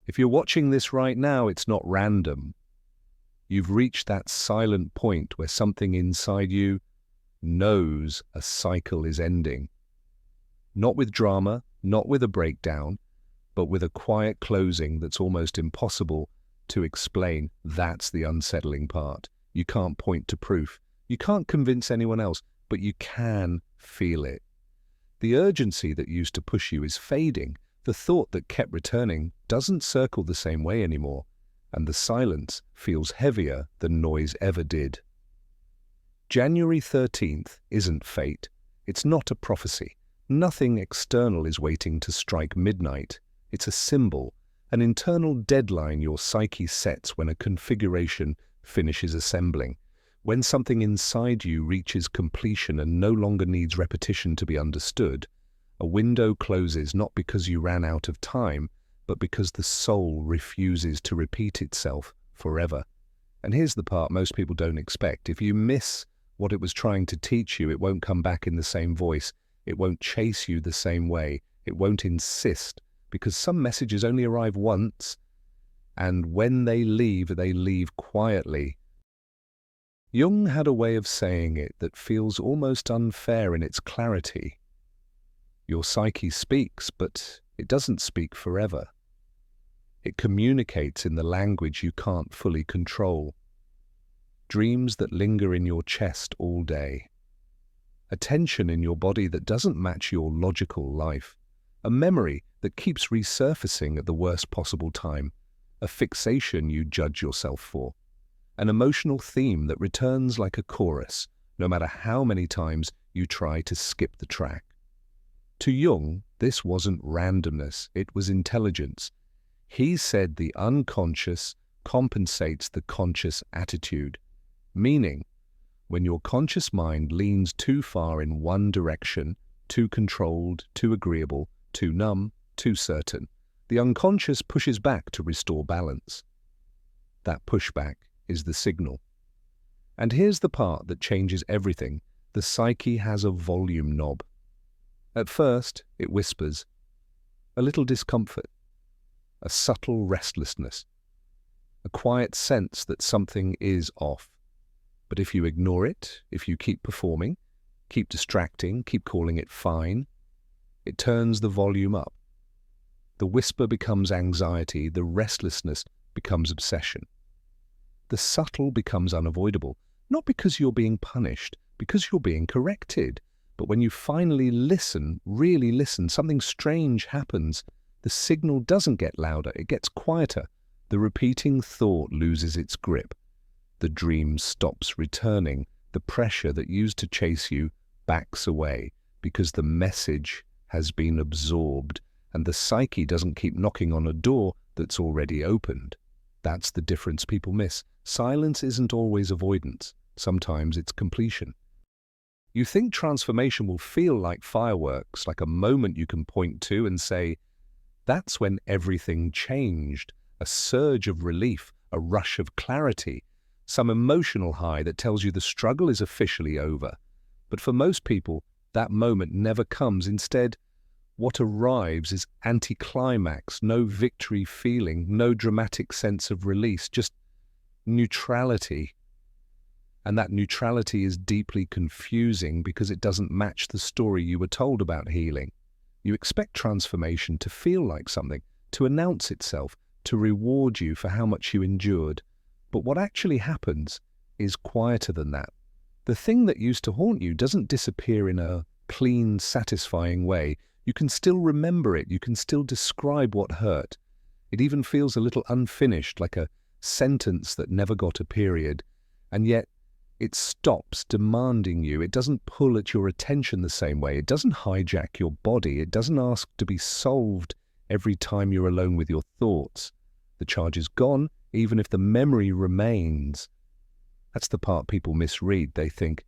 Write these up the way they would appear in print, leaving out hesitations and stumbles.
If you're watching this right now, it's not random. You've reached that silent point where something inside you knows a cycle is ending. Not with drama, not with a breakdown, but with a quiet closing that's almost impossible to explain. That's the unsettling part. You can't point to proof. You can't convince anyone else, but you can feel it. The urgency that used to push you is fading. The thought that kept returning doesn't circle the same way anymore, and the silence feels heavier than noise ever did. January 13th isn't fate. It's not a prophecy. Nothing external is waiting to strike midnight. It's a symbol, an internal deadline your psyche sets when a configuration finishes assembling. When something inside you reaches completion and no longer needs repetition to be understood, a window closes not because you ran out of time, but because the soul refuses to repeat itself forever. And here's the part most people don't expect. If you miss what it was trying to teach you, it won't come back in the same voice. It won't chase you the same way. It won't insist, because some messages only arrive once, and when they leave quietly. Jung had a way of saying it that feels almost unfair in its clarity. Your psyche speaks, but it doesn't speak forever. It communicates in the language you can't fully control. Dreams that linger in your chest all day. A tension in your body that doesn't match your logical life. A memory that keeps resurfacing at the worst possible time. A fixation you judge yourself for. An emotional theme that returns like a chorus, no matter how many times you try to skip the track. To Jung, this wasn't randomness, it was intelligence. He said the unconscious compensates the conscious attitude, meaning, when your conscious mind leans too far in one direction, too controlled, too agreeable, too numb, too certain, the unconscious pushes back to restore balance. That pushback is the signal. And here's the part that changes everything. The psyche has a volume knob. At first, it whispers. A little discomfort. A subtle restlessness. A quiet sense that something is off. But if you ignore it, if you keep performing, keep distracting, keep calling it fine, it turns the volume up. The whisper becomes anxiety, the restlessness becomes obsession. The subtle becomes unavoidable, not because you're being punished, because you're being corrected. But when you finally listen, really listen, something strange happens. The signal doesn't get louder, it gets quieter. The repeating thought loses its grip. The dream stops returning. The pressure that used to chase you backs away because the message has been absorbed and the psyche doesn't keep knocking on a door that's already opened. That's the difference people miss. Silence isn't always avoidance. Sometimes it's completion. You think transformation will feel like fireworks, like a moment you can point to and say, that's when everything changed. A surge of relief, a rush of clarity, some emotional high that tells you the struggle is officially over. But for most people, that moment never comes. Instead, what arrives is anticlimax, no victory feeling, no dramatic sense of release, just neutrality. And that neutrality is deeply confusing because it doesn't match the story you were told about healing. You expect transformation to feel like something, to announce itself, to reward you for how much you endured. But what actually happens is quieter than that. The thing that used to haunt you doesn't disappear in a clean, satisfying way. You can still remember it. You can still describe what hurt. It even feels a little unfinished, like a sentence that never got a period. And yet, it stops demanding you. It doesn't pull at your attention the same way. It doesn't hijack your body. It doesn't ask to be solved every time you're alone with your thoughts. The charge is gone, even if the memory remains. That's the part people misread. They think,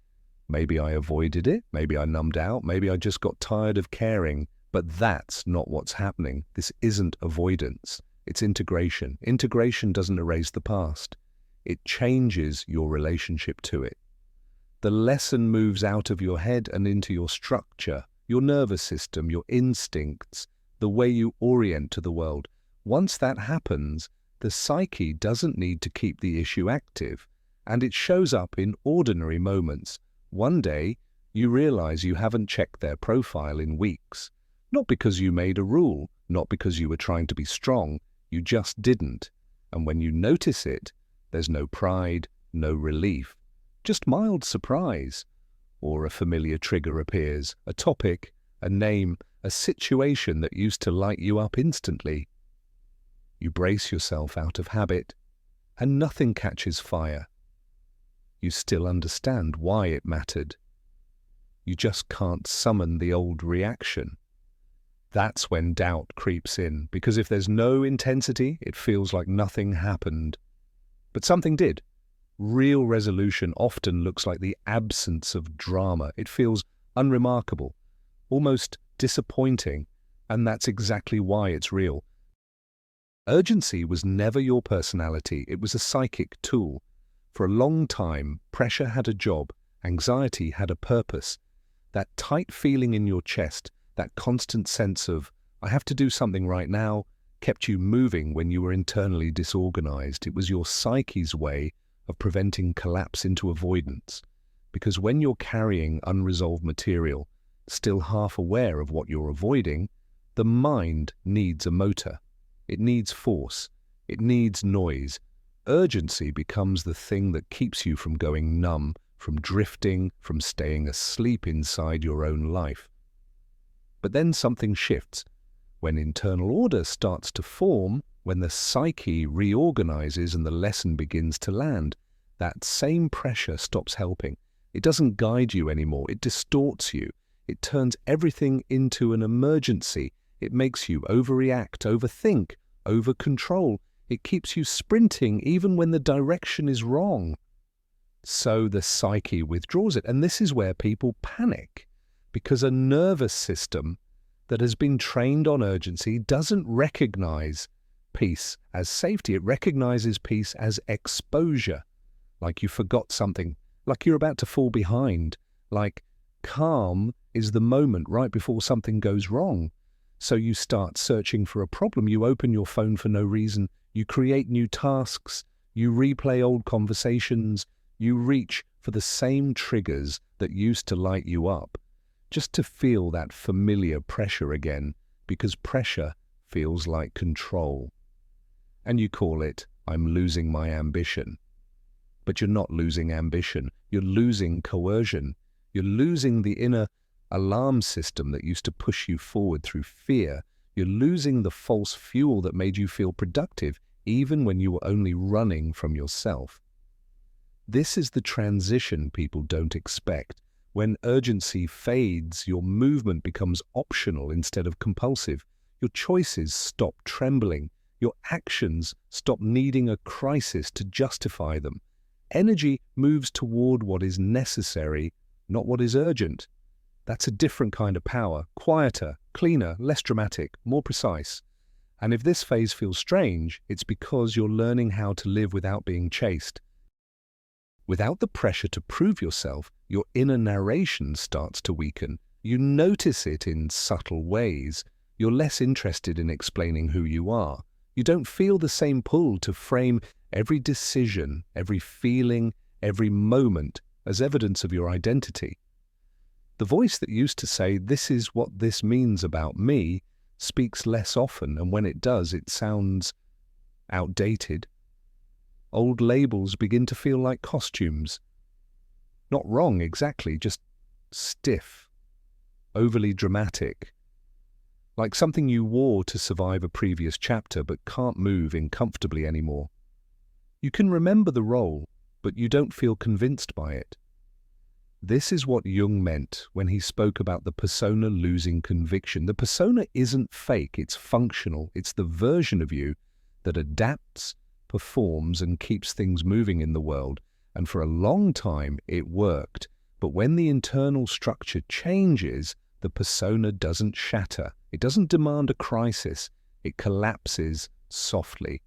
maybe I avoided it, maybe I numbed out, maybe I just got tired of caring. But that's not what's happening. This isn't avoidance. It's integration. Integration doesn't erase the past. It changes your relationship to it. The lesson moves out of your head and into your structure, your nervous system, your instincts, the way you orient to the world. Once that happens, the psyche doesn't need to keep the issue active, and it shows up in ordinary moments. One day, you realize you haven't checked their profile in weeks. Not because you made a rule, not because you were trying to be strong, you just didn't. And when you notice it, there's no pride, no relief, just mild surprise. Or a familiar trigger appears, a topic, a name, a situation that used to light you up instantly. You brace yourself out of habit, and nothing catches fire. You still understand why it mattered. You just can't summon the old reaction. That's when doubt creeps in, because if there's no intensity, it feels like nothing happened. But something did. Real resolution often looks like the absence of drama. It feels unremarkable, almost disappointing, and that's exactly why it's real. Urgency was never your personality, it was a psychic tool. For a long time, pressure had a job, anxiety had a purpose. That tight feeling in your chest, that constant sense of, I have to do something right now, kept you moving when you were internally disorganized. It was your psyche's way of preventing collapse into avoidance. Because when you're carrying unresolved material, still half aware of what you're avoiding, the mind needs a motor. It needs force. It needs noise. Urgency becomes the thing that keeps you from going numb, from drifting, from staying asleep inside your own life. But then something shifts. When internal order starts to form, when the psyche reorganizes and the lesson begins to land, that same pressure stops helping. It doesn't guide you anymore. It distorts you. It turns everything into an emergency. It makes you overreact, overthink, over-control. It keeps you sprinting even when the direction is wrong. So the psyche withdraws it. And this is where people panic, because a nervous system that has been trained on urgency doesn't recognize peace as safety. It recognizes peace as exposure, like you forgot something, like you're about to fall behind, like calm is the moment right before something goes wrong. So you start searching for a problem. You open your phone for no reason. You create new tasks. You replay old conversations. You reach for the same triggers that used to light you up, just to feel that familiar pressure again, because pressure feels like control. And you call it, I'm losing my ambition. But you're not losing ambition. You're losing coercion. You're losing the inner alarm system that used to push you forward through fear. You're losing the false fuel that made you feel productive, even when you were only running from yourself. This is the transition people don't expect. When urgency fades, your movement becomes optional instead of compulsive. Your choices stop trembling. Your actions stop needing a crisis to justify them. Energy moves toward what is necessary, not what is urgent. That's a different kind of power, quieter, cleaner, less dramatic, more precise. And if this phase feels strange, it's because you're learning how to live without being chased. Without the pressure to prove yourself, your inner narration starts to weaken. You notice it in subtle ways. You're less interested in explaining who you are. You don't feel the same pull to frame every decision, every feeling, every moment as evidence of your identity. The voice that used to say, this is what this means about me, speaks less often, and when it does, it sounds outdated. Old labels begin to feel like costumes. Not wrong exactly, just stiff, overly dramatic. Like something you wore to survive a previous chapter but can't move in comfortably anymore. You can remember the role, but you don't feel convinced by it. This is what Jung meant when he spoke about the persona losing conviction. The persona isn't fake, it's functional. It's the version of you that adapts, performs, and keeps things moving in the world. And for a long time, it worked. But when the internal structure changes, the persona doesn't shatter. It doesn't demand a crisis. It collapses softly.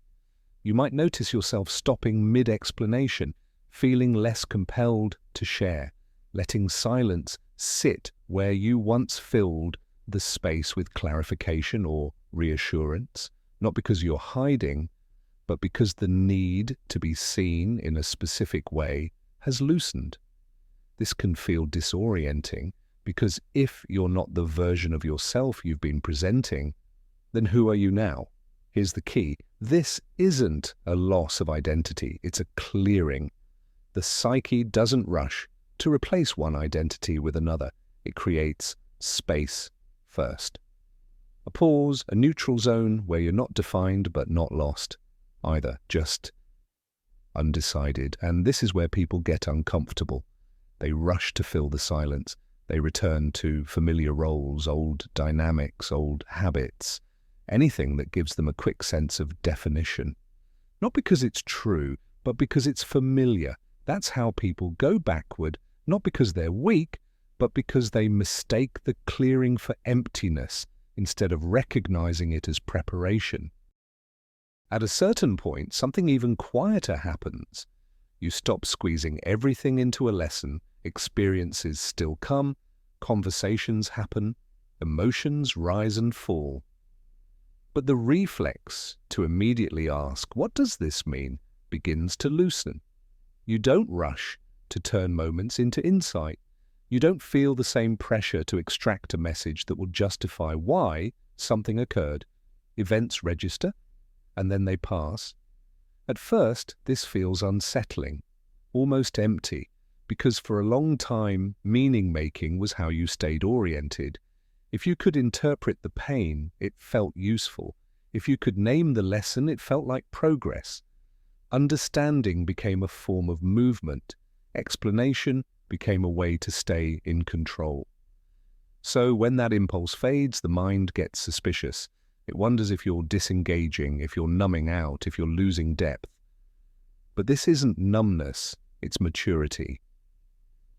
You might notice yourself stopping mid-explanation, feeling less compelled to share, letting silence sit where you once filled the space with clarification or reassurance. not because you're hiding, but because the need to be seen in a specific way has loosened. This can feel disorienting because if you're not the version of yourself you've been presenting, then who are you now? Here's the key. This isn't a loss of identity, it's a clearing. The psyche doesn't rush to replace one identity with another. It creates space first. A pause, a neutral zone where you're not defined but not lost either, just undecided. And this is where people get uncomfortable. They rush to fill the silence. They return to familiar roles, old dynamics, old habits, anything that gives them a quick sense of definition. Not because it's true, but because it's familiar. That's how people go backward, not because they're weak, but because they mistake the clearing for emptiness instead of recognizing it as preparation. At a certain point, something even quieter happens. You stop squeezing everything into a lesson, experiences still come, conversations happen, emotions rise and fall. But the reflex to immediately ask, "What does this mean?" begins to loosen. You don't rush to turn moments into insight. You don't feel the same pressure to extract a message that will justify why something occurred. Events register, and then they pass. At first, this feels unsettling, almost empty, because for a long time, meaning-making was how you stayed oriented. If you could interpret the pain, it felt useful. If you could name the lesson, it felt like progress. Understanding became a form of movement. Explanation became a way to stay in control. So when that impulse fades, the mind gets suspicious. It wonders if you're disengaging, if you're numbing out, if you're losing depth. But this isn't numbness, it's maturity.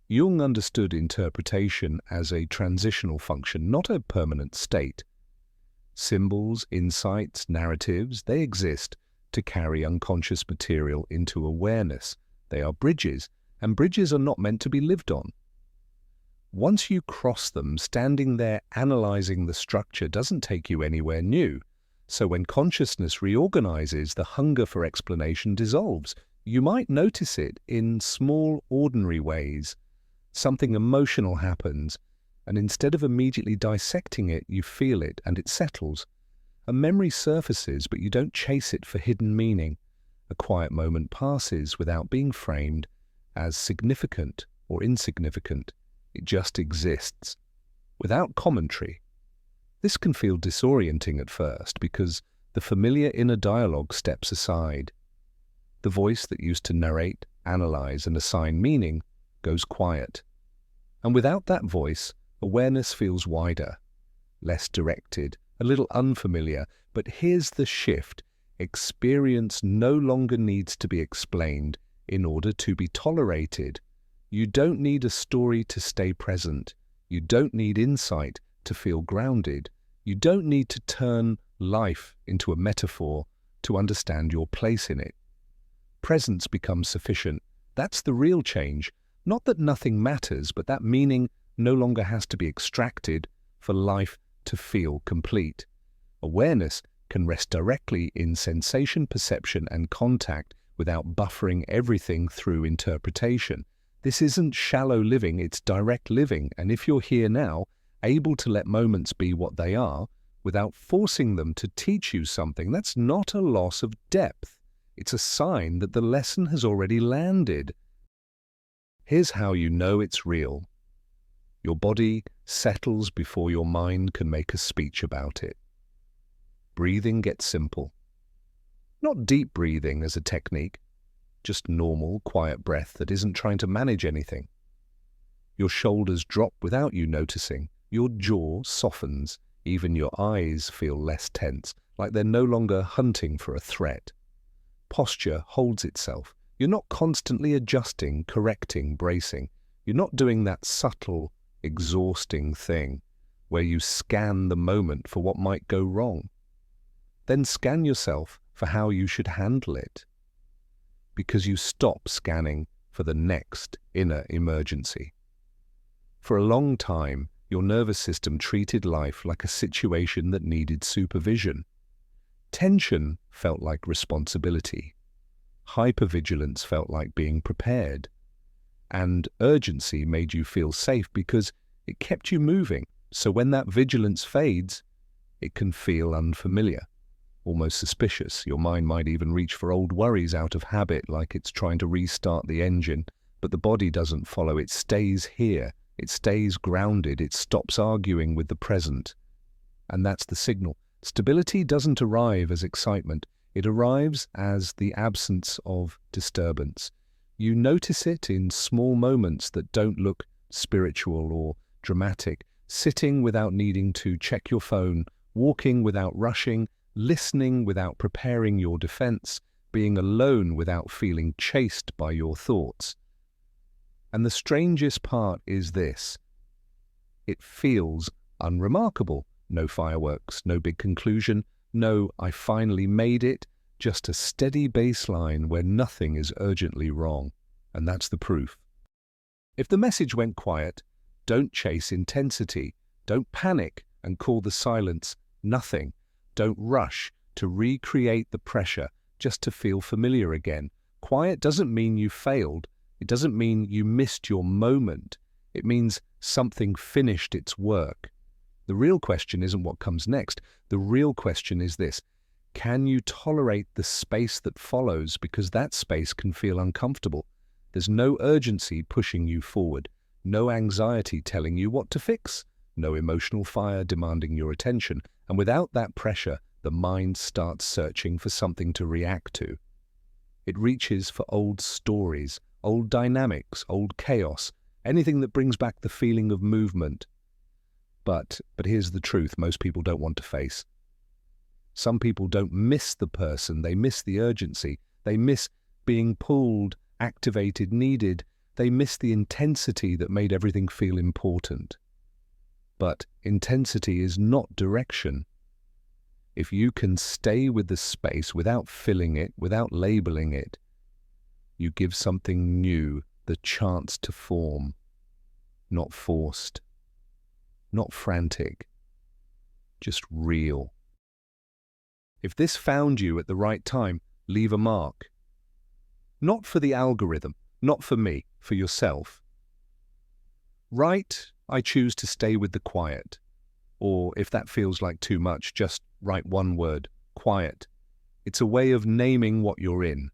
Jung understood interpretation as a transitional function, not a permanent state. Symbols, insights, narratives, they exist to carry unconscious material into awareness. They are bridges, and bridges are not meant to be lived on. Once you cross them, standing there analyzing the structure doesn't take you anywhere new. So when consciousness reorganizes, the hunger for explanation dissolves. You might notice it in small, ordinary ways. Something emotional happens, and instead of immediately dissecting it, you feel it and it settles. A memory surfaces, but you don't chase it for hidden meaning. A quiet moment passes without being framed as significant or insignificant. It just exists, without commentary. This can feel disorienting at first because the familiar inner dialogue steps aside. The voice that used to narrate, analyze, and assign meaning goes quiet. And without that voice, awareness feels wider, less directed, a little unfamiliar. But here's the shift. Experience no longer needs to be explained in order to be tolerated. You don't need a story to stay present. You don't need insight to feel grounded. You don't need to turn life into a metaphor to understand your place in it. Presence becomes sufficient. That's the real change. Not that nothing matters, but that meaning no longer has to be extracted for life to feel complete. Awareness can rest directly in sensation, perception, and contact without buffering everything through interpretation. This isn't shallow living, it's direct living. And if you're here now, able to let moments be what they are, without forcing them to teach you something, that's not a loss of depth. It's a sign that the lesson has already landed. Here's how you know it's real. Your body settles before your mind can make a speech about it. Breathing gets simple. Not deep breathing as a technique, just normal, quiet breath that isn't trying to manage anything. Your shoulders drop without you noticing. Your jaw softens. Even your eyes feel less tense, like they're no longer hunting for a threat. Posture holds itself. You're not constantly adjusting, correcting, bracing. You're not doing that subtle, exhausting thing where you scan the moment for what might go wrong. Then scan yourself for how you should handle it, because you stop scanning for the next inner emergency. For a long time, your nervous system treated life like a situation that needed supervision. Tension felt like responsibility. Hypervigilance felt like being prepared. And urgency made you feel safe because it kept you moving. So when that vigilance fades, it can feel unfamiliar, almost suspicious. Your mind might even reach for old worries out of habit, like it's trying to restart the engine. But the body doesn't follow. It stays here. It stays grounded. It stops arguing with the present. And that's the signal. Stability doesn't arrive as excitement. It arrives as the absence of disturbance. You notice it in small moments that don't look spiritual or dramatic. Sitting without needing to check your phone, walking without rushing, listening without preparing your defense, being alone without feeling chased by your thoughts. And the strangest part is this: it feels unremarkable. No fireworks, no big conclusion, no "I finally made it," just a steady baseline where nothing is urgently wrong. And that's the proof. If the message went quiet, don't chase intensity. Don't panic and call the silence nothing. Don't rush to recreate the pressure just to feel familiar again. Quiet doesn't mean you failed. It doesn't mean you missed your moment. It means something finished its work. The real question isn't what comes next. The real question is this: can you tolerate the space that follows? Because that space can feel uncomfortable. There's no urgency pushing you forward, no anxiety telling you what to fix, no emotional fire demanding your attention. And without that pressure, the mind starts searching for something to react to. It reaches for old stories, old dynamics, old chaos, anything that brings back the feeling of movement. But here's the truth most people don't want to face. Some people don't miss the person, they miss the urgency. They miss being pulled, activated, needed. They miss the intensity that made everything feel important. But intensity is not direction. If you can stay with the space without filling it, without labeling it, you give something new the chance to form, not forced, not frantic, just real. If this found you at the right time, leave a mark. Not for the algorithm, not for me, for yourself. Write, "I choose to stay with the quiet." Or if that feels like too much, just write one word: quiet. It's a way of naming what you're in.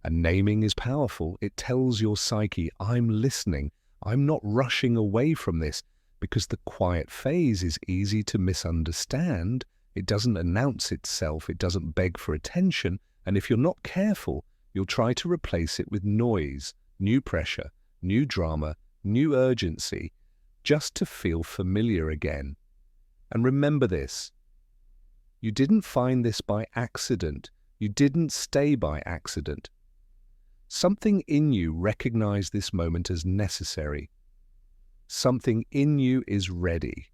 And naming is powerful. It tells your psyche, I'm listening. I'm not rushing away from this, because the quiet phase is easy to misunderstand. It doesn't announce itself. It doesn't beg for attention. And if you're not careful, you'll try to replace it with noise, new pressure, new drama, new urgency, just to feel familiar again. And remember this: you didn't find this by accident. You didn't stay by accident. Something in you recognized this moment as necessary. Something in you is ready.